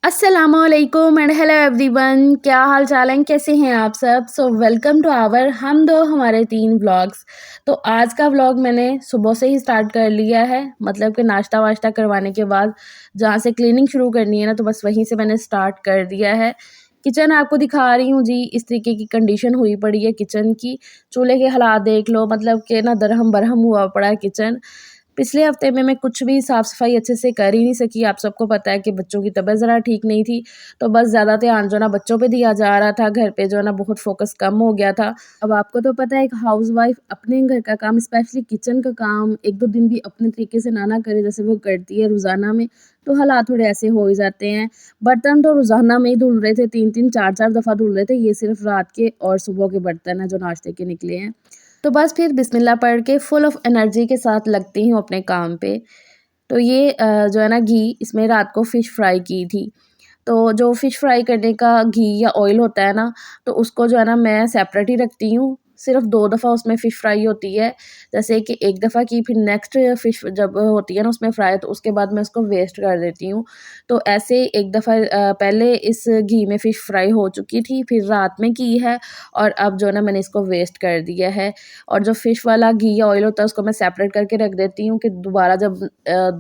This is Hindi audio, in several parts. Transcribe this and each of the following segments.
अस्सलामुअलैकुम एंड हेलो एवरीवन, क्या हाल चाल है, कैसे हैं आप सब। वेलकम टू आवर हम दो हमारे तीन व्लॉग्स। तो आज का व्लॉग मैंने सुबह से ही स्टार्ट कर लिया है, मतलब कि नाश्ता वाश्ता करवाने के बाद जहाँ से क्लीनिंग शुरू करनी है ना, तो बस वहीं से मैंने स्टार्ट कर दिया है। किचन आपको दिखा रही हूँ जी, इस तरीके की कंडीशन हुई पड़ी है किचन की। चूल्हे के हालात देख लो, मतलब कि ना दरहम बरहम हुआ पड़ा है किचन। पिछले हफ्ते में मैं कुछ भी साफ़-सफ़ाई अच्छे से कर ही नहीं सकी। आप सबको पता है कि बच्चों की तबीयत ज़रा ठीक नहीं थी, तो बस ज़्यादा ध्यान जो है ना बच्चों पे दिया जा रहा था, घर पे जो है ना बहुत फ़ोकस कम हो गया था। अब आपको तो पता है, एक हाउसवाइफ़ अपने घर का काम, स्पेशली किचन का काम 1-2 दिन भी अपने तरीके से ना करे जैसे वो करती है रोज़ाना में, तो हालात थोड़े ऐसे हो ही जाते हैं। बर्तन तो रोज़ाना में ही धुल रहे थे, 3-3 4-4 दफ़ा धुल रहे थे। ये सिर्फ़ रात के और सुबह के बर्तन हैं जो नाश्ते के निकले हैं। तो बस फिर बिस्मिल्लाह पढ़ के फुल ऑफ एनर्जी के साथ लगती हूँ अपने काम पे। तो ये जो है ना घी, इसमें रात को फ़िश फ्राई की थी। तो जो फ़िश फ्राई करने का घी या ऑयल होता है ना, तो उसको जो है ना मैं सेपरेट ही रखती हूँ। सिर्फ़ 2 दफ़ा उसमें फ़िश फ्राई होती है। जैसे कि एक दफ़ा की, फिर नेक्स्ट फ़िश जब होती है ना उसमें फ्राई, तो उसके बाद मैं उसको वेस्ट कर देती हूँ। तो ऐसे एक दफ़ा पहले इस घी में फ़िश फ्राई हो चुकी थी, फिर रात में की है और अब जो है ना मैंने इसको वेस्ट कर दिया है। और जो फ़िश वाला घी या ऑयल होता है उसको मैं सेपरेट करके रख देती हूँ कि दोबारा जब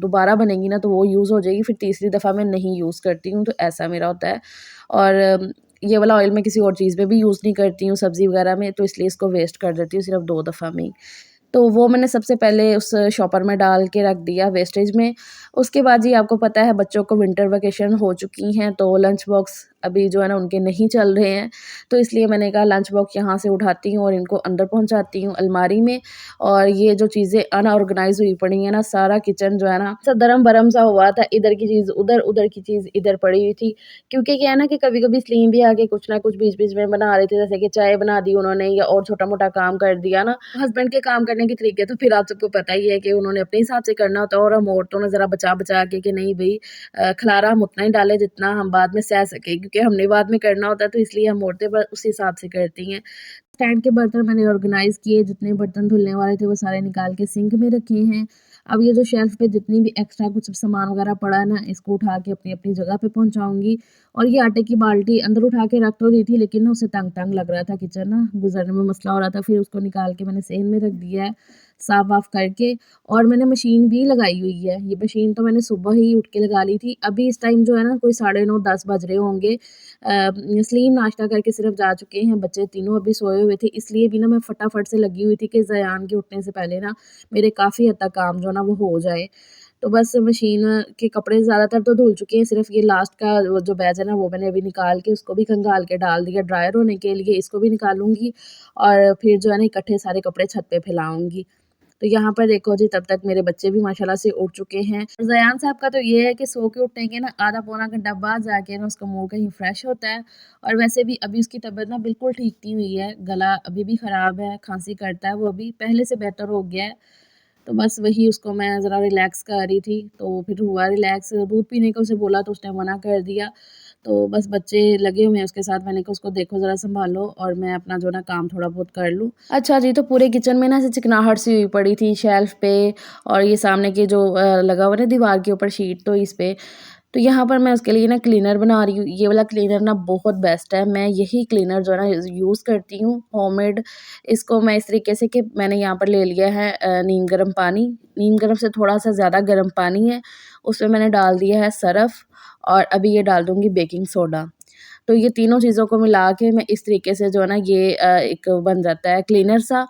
दोबारा बनेगी ना तो वो यूज़ हो जाएगी, फिर तीसरी दफ़ा मैं नहीं यूज़ करती हूँ, तो ऐसा मेरा होता है। और ये वाला ऑयल मैं किसी और चीज़ में भी यूज़ नहीं करती हूँ, सब्ज़ी वगैरह में, तो इसलिए इसको वेस्ट कर देती हूँ सिर्फ़ 2 दफ़ा में ही। तो वो मैंने सबसे पहले उस शॉपर में डाल के रख दिया वेस्टेज में। उसके बाद जी आपको पता है बच्चों को विंटर वेकेशन हो चुकी हैं, तो लंच बॉक्स अभी जो है ना उनके नहीं चल रहे हैं। तो इसलिए मैंने कहा लंच बॉक्स यहाँ से उठाती हूँ और इनको अंदर पहुँचाती हूँ अलमारी में। और ये जो चीज़ें अनऑर्गनाइज़ हुई पड़ी हैं ना, सारा किचन जो है ना सब दरम-बरम सा हुआ था, इधर की चीज़ उधर, उधर की चीज़ इधर पड़ी हुई थी। क्योंकि क्या है ना कि कभी-कभी सलीम भी आके कुछ ना कुछ बीच-बीच में बना रहे थे, जैसे कि चाय बना दी उन्होंने या और छोटा-मोटा काम कर दिया ना। हस्बैंड के काम करने के तरीके तो फिर आप सबको पता ही है कि उन्होंने अपने हिसाब से करना होता है, और हम औरतों ने ज़रा बचा-बचा के कि नहीं भई खलारा हम उतना ही डालें जितना हम बाद में सह सकें, क्योंकि हमने बाद में करना होता है, तो इसलिए हम औरतें ब उस हिसाब से करती हैं। स्टैंड के बर्तन मैंने ऑर्गेनाइज़ किए, जितने बर्तन धुलने वाले थे वो सारे निकाल के सिंक में रखे हैं। अब ये जो शेल्फ़ पे जितनी भी एक्स्ट्रा कुछ सामान वगैरह पड़ा है ना, इसको उठा के अपनी-अपनी जगह पे पहुँचाऊँगी। और ये आटे की बाल्टी अंदर उठा के रख तो दी थी, लेकिन ना उसे तंग-तंग लग रहा था किचन ना, गुज़रने में मसला हो रहा था, फिर उसको निकाल के मैंने सेन में रख दिया है, साफ़-वाफ़ करके। और मैंने मशीन भी लगाई हुई है, ये मशीन तो मैंने सुबह ही उठ के लगा ली थी। अभी इस टाइम जो है ना कोई 9:30 10 बज रहे होंगे। सलीम नाश्ता करके सिर्फ जा चुके हैं, बच्चे तीनों अभी सोए हुए थे, इसलिए भी ना मैं फटाफट से लगी हुई थी कि ज़यान के उठने से पहले ना मेरे काफ़ी हद तक काम जो है ना वो हो जाए। तो बस मशीन के कपड़े ज़्यादातर तो धुल चुके हैं, सिर्फ ये लास्ट का वो जो बैच है ना वो मैंने अभी निकाल के उसको भी खंगाल के डाल दिया ड्रायर होने के लिए, इसको भी निकालूँगी और फिर जो है ना इकट्ठे सारे कपड़े छत पे फैलाऊँगी। तो यहाँ पर देखो जी, तब तक मेरे बच्चे भी माशाल्लाह से उठ चुके हैं। ज़यान साहब का तो ये है कि सो के उठने के ना आधा पौना घंटा बाद जाके ना उसका मूड कहीं फ्रेश होता है। और वैसे भी अभी उसकी तबीयत ना बिल्कुल ठीक नहीं हुई है, गला अभी भी ख़राब है, खाँसी करता है वो अभी, पहले से बेहतर हो गया है। तो बस वही उसको मैं ज़रा रिलैक्स कर रही थी, तो फिर हुआ रिलैक्स, दूध पीने को उसे बोला तो उसने मना कर दिया। तो बस बच्चे लगे हुए हैं उसके साथ, मैंने कहा उसको देखो ज़रा सँभालो और मैं अपना जो ना काम थोड़ा बहुत कर लूँ। अच्छा जी, तो पूरे किचन में ना ऐसे चिकनाहट सी हुई पड़ी थी शेल्फ़ पे, और ये सामने के जो लगा हुआ है ना दीवार के ऊपर शीट, तो इस पे। तो यहाँ पर मैं उसके लिए ना क्लीनर बना रही हूँ। ये वाला क्लीनर ना बहुत बेस्ट है, मैं यही क्लीनर जो है ना यूज़ करती हूँ, होममेड। इसको मैं इस तरीके से कि मैंने यहाँ पर ले लिया है नीम गर्म पानी, नीम गर्म से थोड़ा-सा ज़्यादा गर्म पानी है, उसमें मैंने डाल दिया है सरफ़ और अभी ये डाल दूँगी बेकिंग सोडा। तो ये तीनों चीज़ों को मिला के मैं इस तरीके से जो है ना ये एक बन जाता है क्लीनर सा।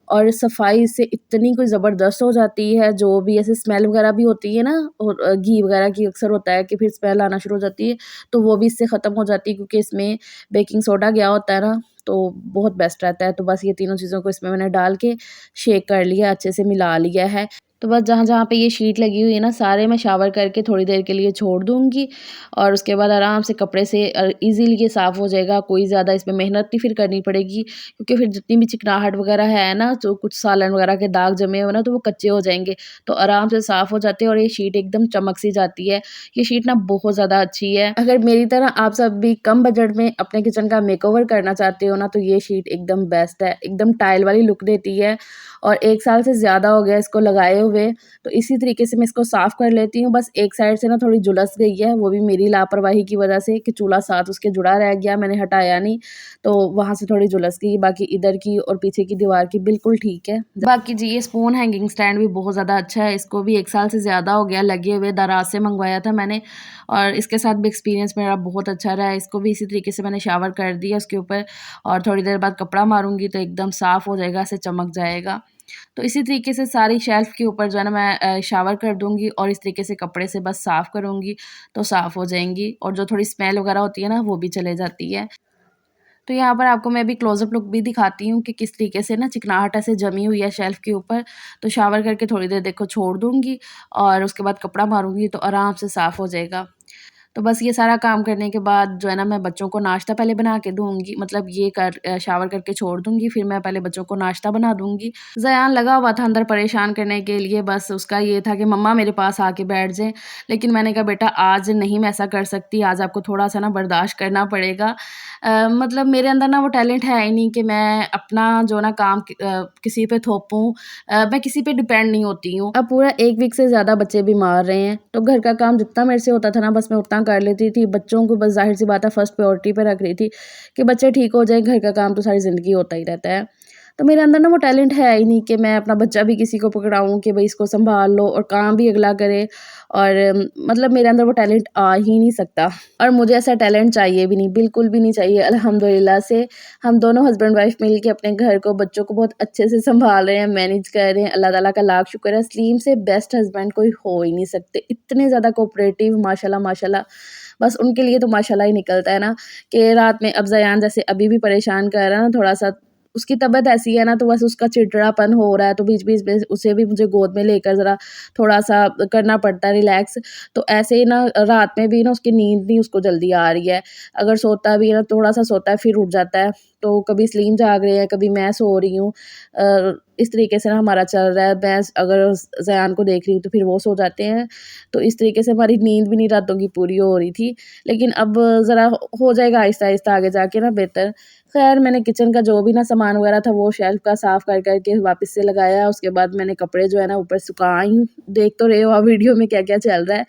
और सफाई से इतनी कोई ज़बरदस्त हो जाती है, जो भी ऐसे स्मेल वगैरह भी होती है ना, और घी वगैरह की अक्सर होता है कि फिर स्मेल आना शुरू हो जाती है, तो वो भी इससे ख़त्म हो जाती है, क्योंकि इसमें बेकिंग सोडा गया होता है ना, तो बहुत बेस्ट रहता है। तो बस ये तीनों चीज़ों को इसमें मैंने डाल के शेक कर लिया, अच्छे से मिला लिया है। तो बस जहाँ-जहाँ पे ये शीट लगी हुई है ना, सारे मैं शावर करके थोड़ी देर के लिए छोड़ दूँगी और उसके बाद आराम से कपड़े से ईज़िली ये साफ़ हो जाएगा। कोई ज़्यादा इसमें मेहनत नहीं फिर करनी पड़ेगी, क्योंकि फिर जितनी भी चिकनाहट वगैरह है ना, जो कुछ सालन वगैरह के दाग जमे हुए ना, तो वो कच्चे हो जाएँगे। तो आराम से साफ़ हो जाते हैं और ये शीट एकदम चमक-सी जाती है। ये शीट ना बहुत ज़्यादा अच्छी है। अगर मेरी तरह आप सब भी कम बजट में अपने किचन का मेकओवर करना चाहते हो ना, तो ये शीट एकदम बेस्ट है। एकदम टाइल वाली लुक देती है और 1 साल से ज़्यादा हो गया इसको लगाए हुए। तो इसी तरीके से मैं इसको साफ़ कर लेती हूँ। बस एक साइड से ना थोड़ी झुलस गई है, वो भी मेरी लापरवाही की वजह से कि चूल्हा साथ उसके जुड़ा रह गया, मैंने हटाया नहीं, तो वहाँ से थोड़ी झुलस गई। बाकी इधर की और पीछे की दीवार की बिल्कुल ठीक है। बाकी जी ये स्पून हैंगिंग स्टैंड भी बहुत ज़्यादा अच्छा है, इसको भी 1 साल से ज़्यादा हो गया लगे हुए, दराज से मंगवाया था मैंने और इसके साथ भी एक्सपीरियंस मेरा बहुत अच्छा रहा है। इसको भी इसी तरीके से मैंने शावर कर दिया उसके ऊपर और थोड़ी देर बाद कपड़ा मारूँगी तो एकदम साफ़ हो जाएगा, ऐसे चमक जाएगा। तो इसी तरीके से सारी शेल्फ़ के ऊपर जो है ना मैं शावर कर दूँगी और इस तरीके से कपड़े से बस साफ़ करूँगी, तो साफ़ हो जाएँगी और जो थोड़ी स्मेल वगैरह होती है ना, वो भी चले जाती है। तो यहाँ पर आपको मैं अभी क्लोज़अप लुक भी दिखाती हूँ कि किस तरीके से ना चिकनाहट ऐसे जमी हुई है शेल्फ़ के ऊपर। तो शावर करके थोड़ी देर देखो छोड़ दूँगी और उसके बाद कपड़ा मारूँगी तो आराम से साफ़ हो जाएगा। तो बस ये सारा काम करने के बाद जो है ना मैं बच्चों को नाश्ता पहले बना के दूँगी, मतलब ये शावर करके छोड़ दूँगी, फिर मैं पहले बच्चों को नाश्ता बना दूँगी। ज़यान लगा हुआ था अंदर परेशान करने के लिए, बस उसका ये था कि मम्मा मेरे पास आके बैठ जाएँ। लेकिन मैंने कहा बेटा आज नहीं मैं ऐसा कर सकती, आज आपको थोड़ा-सा ना बर्दाश्त करना पड़ेगा। मतलब मेरे अंदर ना वो टैलेंट है ही नहीं कि मैं अपना जो ना काम किसी पे थोपूँ। मैं किसी पे डिपेंड नहीं होती हूँ। अब पूरा 1 वीक से ज़्यादा बच्चे बीमार रहे हैं, तो घर का काम जितना मेरे से होता था ना बस मैं उतना कर लेती थी। बच्चों को बस ज़ाहिर-सी बात है फर्स्ट प्रायोरिटी पे रख रही थी कि बच्चे ठीक हो जाएँ, घर का काम तो सारी ज़िंदगी होता ही रहता है। तो मेरे अंदर ना वो टैलेंट है ही नहीं कि मैं अपना बच्चा भी किसी को पकड़ाऊँ कि भई इसको सँभाल लो और काम भी अगला करे और मतलब मेरे अंदर वो टैलेंट आ ही नहीं सकता और मुझे ऐसा टैलेंट चाहिए भी नहीं, बिल्कुल भी नहीं चाहिए। अल्हम्दुलिल्लाह से हम दोनों हस्बैंड वाइफ मिल के अपने घर को, बच्चों को बहुत अच्छे से सँभाल रहे हैं, मैनेज कर रहे हैं। अल्लाह ताला का लाख शुक्र है, सलीम से बेस्ट हस्बैंड कोई हो ही नहीं सकते। इतने ज़्यादा कोऑपरेटिव माशाल्लाह माशाल्लाह। बस उनके लिए तो माशाल्लाह ही निकलता है ना कि रात में अब ज़यान जैसे अभी भी परेशान कर रहा है ना थोड़ा-सा, उसकी तबीयत ऐसी है ना तो बस उसका चिड़चिड़ापन हो रहा है, तो बीच-बीच में उसे भी मुझे गोद में लेकर ज़रा थोड़ा-सा करना पड़ता है रिलैक्स। तो ऐसे ही ना रात में भी ना उसकी नींद नहीं उसको जल्दी आ रही है। अगर सोता भी है ना थोड़ा-सा सोता है फिर उठ जाता है। तो कभी सलीम जाग रहे हैं, कभी मैं सो रही हूँ। इस तरीके से ना हमारा चल रहा है। मैं अगर ज़यान को देख रही हूँ तो फिर वो सो जाते हैं। तो इस तरीके से हमारी नींद भी नहीं रातों की पूरी हो रही थी। लेकिन अब ज़रा हो जाएगा आहिस्ता-आहिस्ता आगे जाके ना बेहतर। ख़ैर मैंने किचन का जो भी ना सामान वग़ैरह था वो शेल्फ़ का साफ़ कर के वापस से लगाया। उसके बाद मैंने कपड़े जो है ना ऊपर सुखा आई हूँ। देख तो रहे हो आप वीडियो में क्या-क्या चल रहा है।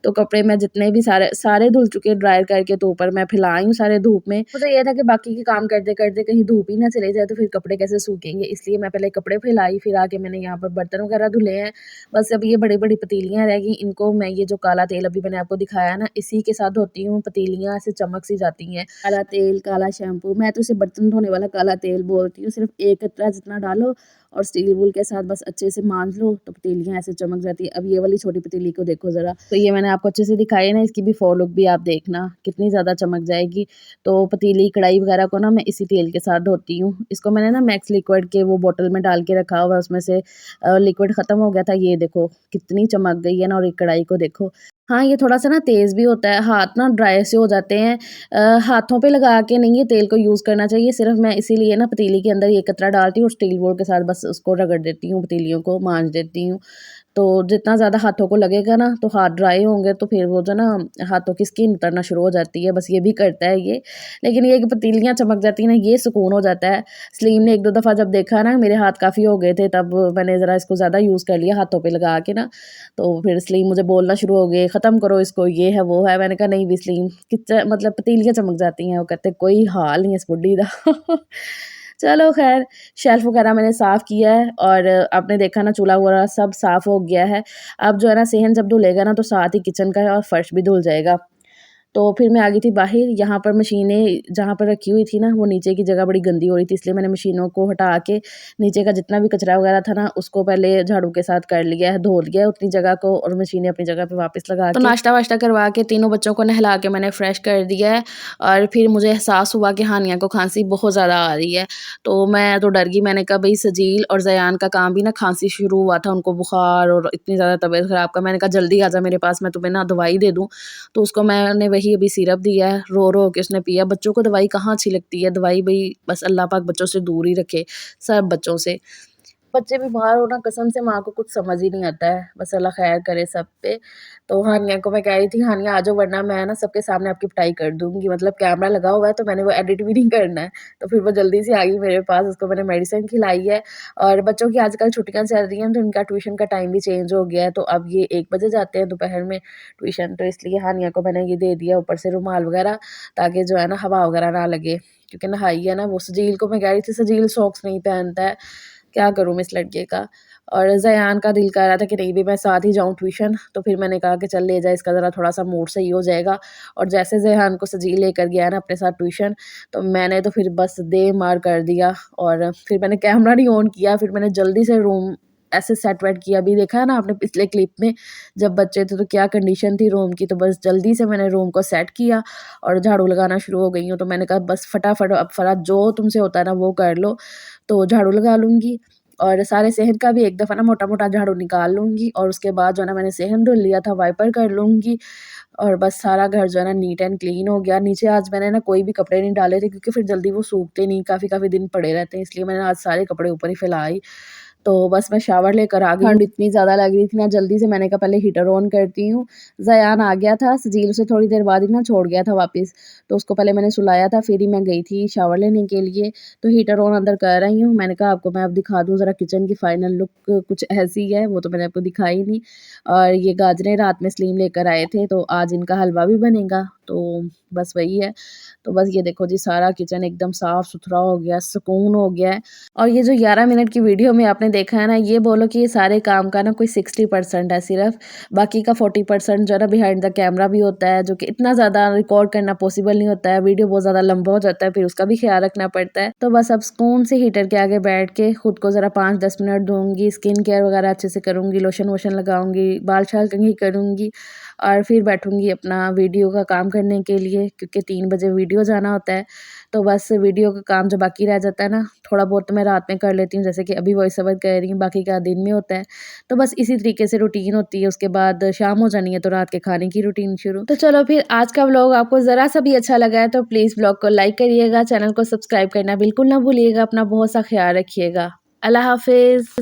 तो कपड़े मैं जितने भी सारे सारे धुल चुके ड्रायर करके, तो ऊपर मैं फैला आई हूँ सारे धूप में। मुझे ये था कि बाकी के काम करते-करते कहीं धूप ही ना चले जाए तो फिर कपड़े कैसे सूखेंगे, इसलिए मैं पहले कपड़े फैलाई, फिर आके मैंने यहाँ पर बर्तन वग़ैरह धुले हैं। बस अब ये बड़ी-बड़ी पतीलियाँ रह गई, इनको मैं ये जो काला तेल अभी मैंने आपको दिखाया ना, इसी के साथ धोती हूँ। पतीलियाँ ऐसे चमक सी जाती हैं। काला तेल, काला शैम्पू, मैं तो इसे बर्तन धोने वाला काला तेल बोलती हूँ। सिर्फ़ 1 कतरा जितना डालो और स्टील वूल के साथ बस अच्छे से मांज लो तो पतीलियाँ ऐसे चमक जाती है। अब ये वाली छोटी पतीली को देखो ज़रा, तो ये मैंने आपको अच्छे से दिखाई है ना, इसकी बिफ़ोर लुक भी आप देखना कितनी ज़्यादा चमक जाएगी। तो पतीली, कढ़ाई वगैरह को ना मैं इसी तेल के साथ धोती हूँ। इसको मैंने ना मैक्स लिक्विड के वो बॉटल में डाल के रखा हुआ है, उसमें से लिक्विड ख़त्म हो गया था। ये देखो कितनी चमक गई है ना, और एक कढ़ाई को देखो। हाँ, ये थोड़ा-सा ना तेज़ भी होता है, हाथ ना ड्राई से हो जाते हैं। हाथों पे लगा के नहीं ये तेल को यूज़ करना चाहिए, सिर्फ़ मैं इसीलिए ना पतीली के अंदर ये कतरा डालती हूँ और स्टील बोर्ड के साथ बस उसको रगड़ देती हूँ, पतीलियों को मांज देती हूँ। तो जितना ज़्यादा हाथों को लगेगा ना, तो हाथ ड्राई होंगे तो फिर वो जो ना हाथों की स्किन उतरना शुरू हो जाती है, बस ये भी करता है ये। लेकिन ये कि पतीलियाँ चमक जाती हैं ना, ये सुकून हो जाता है। सलीम ने 1-2 दफ़ा जब देखा ना मेरे हाथ काफ़ी हो गए थे, तब मैंने ज़रा इसको ज़्यादा यूज़ कर लिया हाथों पे लगा के ना, तो फिर सलीम मुझे बोलना शुरू हो गए, "ख़त्म करो इसको, ये है, वो है।" मैंने कहा, "नहीं भी सलीम, मतलब पतीलियाँ चमक जाती हैं।" वो कहते, "कोई हाल नहीं है इस बुड्ढी दा।" चलो ख़ैर, शेल्फ़ वग़ैरह मैंने साफ़ किया है और आपने देखा ना चूल्हा वग़ैरह सब साफ़ हो गया है। अब जो है ना सेहन जब धुलेगा ना तो साथ ही किचन का और फ़र्श भी धुल जाएगा। तो फिर मैं आ गई थी बाहर, यहाँ पर मशीनें जहाँ पर रखी हुई थी ना, वो नीचे की जगह बड़ी गंदी हो रही थी, इसलिए मैंने मशीनों को हटा के नीचे का जितना भी कचरा वगैरह था ना, उसको पहले झाड़ू के साथ कर लिया है, धो लिया है उतनी जगह को और मशीनें अपनी जगह पे वापस लगा के तो नाश्ता-वाश्ता करवा के तीनों बच्चों को नहला के मैंने फ्रेश कर दिया है और फिर मुझे एहसास हुआ कि हानिया को खांसी बहुत ज़्यादा आ रही है। तो मैं तो डर गई, मैंने कहा भई सजील और ज़यान का काम भी ना खांसी शुरू हुआ था, उनको बुखार और इतनी ज़्यादा तबीयत ख़राब का, मैंने कहा जल्दी आ जा मेरे पास, मैं तुम्हें ना दवाई दे दूँ। तो उसको मैंने वही अभी सिरप दिया है, रो-रो के उसने पिया। बच्चों को दवाई कहाँ अच्छी लगती है, दवाई भई बस अल्लाह पाक बच्चों से दूर ही रखे, सब बच्चों से। बच्चे बीमार हो ना, कसम से माँ को कुछ समझ ही नहीं आता है। बस अल्लाह खैर करे सब पे। तो हानिया को मैं कह रही थी, हानिया आ जाओ वरना मैं ना सबके सामने आपकी पिटाई कर दूँगी। मतलब कैमरा लगा हुआ है तो मैंने वो एडिट भी नहीं करना है। तो फिर वो जल्दी से आ गई मेरे पास, उसको मैंने मेडिसिन खिलाई है। और बच्चों की आजकल छुट्टियाँ चल रही हैं तो उनका ट्यूशन का टाइम भी चेंज हो गया है। तो अब ये 1 बजे जाते हैं दोपहर में ट्यूशन, तो इसलिए हानिया को मैंने ये दे दिया ऊपर से रुमाल वगैरह, ताकि जो है ना हवा वगैरह ना लगे। क्योंकि नहाई है ना वो। सजील को मैं कह रही थी, सजील सॉक्स नहीं पहनता है, क्या करूँ मैं इस लड़के का। और ज़यान का दिल कर रहा था कि नहीं भी मैं साथ ही जाऊँ ट्यूशन, तो फिर मैंने कहा कि चल ले जा, इसका ज़रा थोड़ा-सा मूड सही हो जाएगा। और जैसे ज़यान को सजील लेकर गया ना अपने साथ ट्यूशन, तो मैंने तो फिर बस दे मार कर दिया। और फिर मैंने कैमरा नहीं ऑन किया, फिर मैंने जल्दी से रूम ऐसे सेट वेट किया। अभी देखा है ना आपने पिछले क्लिप में, जब बच्चे थे तो क्या कंडीशन थी रूम की, तो बस जल्दी से मैंने रूम को सेट किया और झाड़ू लगाना शुरू हो गई हूँ। तो मैंने कहा बस फटाफट अब फरा जो तुमसे होता है ना वो कर लो। तो झाड़ू लगा लूँगी और सारे सहन का भी एक दफ़ा ना मोटा-मोटा झाड़ू निकाल लूँगी, और उसके बाद जो है ना मैंने सहन धुल लिया था, वाइपर कर लूँगी। और बस सारा घर जो है ना नीट एंड क्लीन हो गया। नीचे आज मैंने ना कोई भी कपड़े नहीं डाले थे, क्योंकि फिर जल्दी वो सूखते नहीं, काफ़ी-काफ़ी दिन पड़े रहते हैं, इसलिए मैंने आज सारे कपड़े ऊपर ही फैला आई। तो बस मैं शावर लेकर आ गई हूँ। ठंड इतनी ज़्यादा लग रही थी ना, जल्दी से मैंने कहा पहले हीटर ऑन करती हूँ। ज़यान आ गया था, सजील उसे थोड़ी देर बाद ही ना छोड़ गया था वापस, तो उसको पहले मैंने सुलाया था, फिर ही मैं गई थी शावर लेने के लिए। तो हीटर ऑन अंदर कर रही हूँ। मैंने कहा आपको मैं अब दिखा दूँ ज़रा किचन की फाइनल लुक कुछ ऐसी है, वो तो मैंने आपको दिखाई नहीं। और ये गाजरें रात में सलीम लेकर आए थे, तो आज इनका हलवा भी बनेगा, तो बस वही है। तो बस ये देखो जी, सारा किचन एकदम साफ-सुथरा हो गया, सुकून हो गया है। और ये जो 11 मिनट की वीडियो में आपने देखा है ना, ये बोलो कि ये सारे काम का ना कोई 60% है सिर्फ़, बाकी का 40% जो है ना बिहाइंड द कैमरा भी होता है, जो कि इतना ज़्यादा रिकॉर्ड करना पॉसिबल नहीं होता है, वीडियो बहुत ज़्यादा लंबा हो जाता है, फिर उसका भी ख़्याल रखना पड़ता है। तो बस अब सुकून से हीटर के आगे बैठ के खुद को ज़रा 5-10 मिनट दूँगी, स्किन केयर वगैरह अच्छे से करूँगी, लोशन-वोशन लगाऊँगी, बाल-शाल कंघी करूँगी और फिर बैठूँगी अपना वीडियो का काम करने के लिए, क्योंकि 3 बजे वीडियो जाना होता है। तो बस वीडियो का काम जो बाकी रह जाता है ना, थोड़ा बहुत तो मैं रात में कर लेती हूँ, जैसे कि अभी वॉइस ओवर कर रही हूँ, बाकी का दिन में होता है। तो बस इसी तरीके से रूटीन होती है, उसके बाद शाम हो जानी है तो रात के खाने की रूटीन शुरू। तो चलो फिर आज का व्लॉग आपको ज़रा-सा भी अच्छा लगा है तो प्लीज़ व्लॉग को लाइक करिएगा, चैनल को सब्सक्राइब करना बिल्कुल ना भूलिएगा, अपना बहुत सा ख़्याल रखिएगा। अल्लाह हाफ़िज़।